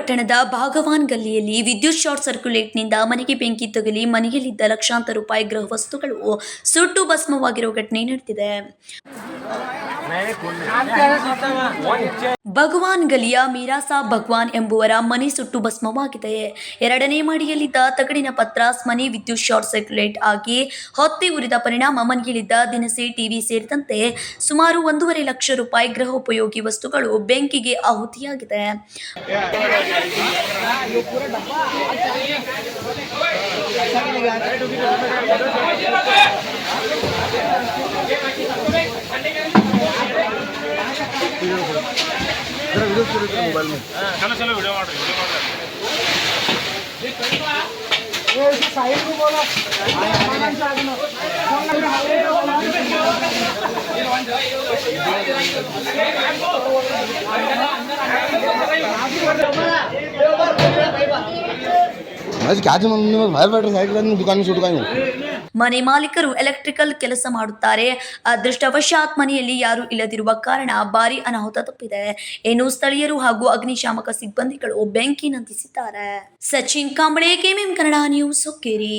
ಪಟ್ಟಣದ ಭಾಗವಾನ್ ಗಲ್ಲಿಯಲ್ಲಿ ವಿದ್ಯುತ್ ಶಾರ್ಟ್ ಸರ್ಕ್ಯುಲೇಟ್ನಿಂದ ಮನೆಗೆ ಬೆಂಕಿ ತಗುಲಿ ಮನೆಯಲ್ಲಿದ್ದ ಲಕ್ಷಾಂತರ ರೂಪಾಯಿ ಗೃಹ ವಸ್ತುಗಳು ಸುಟ್ಟು ಭಸ್ಮವಾಗಿರುವ ಘಟನೆ ನಡೆದಿದೆ. ಭಗವಾನ್ ಗಲಿಯ ಮೀರಾಸಾಬ್ ಭಗವಾನ್ ಎಂಬುವರ ಮನೆ ಸುಟ್ಟು ಭಸ್ಮವಾಗಿದೆ. ಎರಡನೇ ಮಹಡಿಯಲ್ಲಿದ್ದ ತಗಡಿನ ಪತ್ರಾಸ್ ಮನೆ ವಿದ್ಯುತ್ ಶಾರ್ಟ್ ಸರ್ಕ್ಯುಲೇಟ್ ಆಗಿ ಹೊತ್ತಿ ಉರಿದ ಪರಿಣಾಮ ಮನೆಯಲ್ಲಿದ್ದ ದಿನಸಿ, ಟಿವಿ ಸೇರಿದಂತೆ ಸುಮಾರು 1.5 ಲಕ್ಷ ರೂಪಾಯಿ ಗೃಹ ಉಪಯೋಗಿ ವಸ್ತುಗಳು ಬೆಂಕಿಗೆ ಆಹುತಿಯಾಗಿದೆ. मोबाइल में चलो वीडियो दुकान में छुटकाई हूँ. ಮನೆ ಮಾಲೀಕರು ಎಲೆಕ್ಟ್ರಿಕಲ್ ಕೆಲಸ ಮಾಡುತ್ತಾರೆ. ಅದೃಷ್ಟವಶಾತ್ ಮನೆಯಲ್ಲಿ ಯಾರೂ ಇಲ್ಲದಿರುವ ಕಾರಣ ಭಾರಿ ಅನಾಹುತ ತಪ್ಪಿದೆ. ಇನ್ನು ಸ್ಥಳೀಯರು ಹಾಗೂ ಅಗ್ನಿಶಾಮಕ ಸಿಬ್ಬಂದಿಗಳು ಬೆಂಕಿ ನಂದಿಸಿದ್ದಾರೆ. Sachin Kamble, KMM Kannada news, Hukkeri.